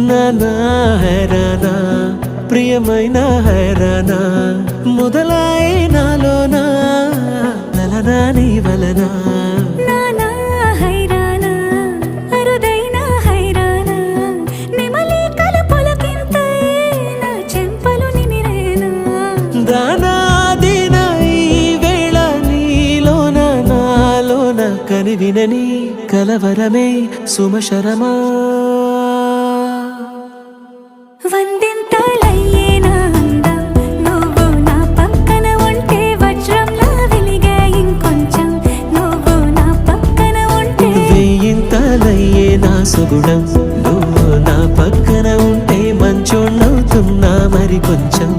నానా హైరానా ప్రియమైన హైరానా మొదలాయి నాలోనా నలనా నీ వలనా నానా హైరానా అరుదైన హైరానా నెమలి కలుపులకింతై నా చెంపలు నిమిరేనా దానాదిన ఈ వేళ నీలోన నాలోన కనివినని కలవరమే సుమశరమా వందింతలయ్యేనా అందం నువ్వు నా పక్కన ఉంటే వజ్రంలా వెలిగే ఇంకొంచెం నువ్వు నా పక్కన ఉంటే వెయ్యింతలయ్యే నా సుగుణం నువ్వు నా పక్కన ఉంటే మంచోళ్ళవుతున్నా మరి కొంచెం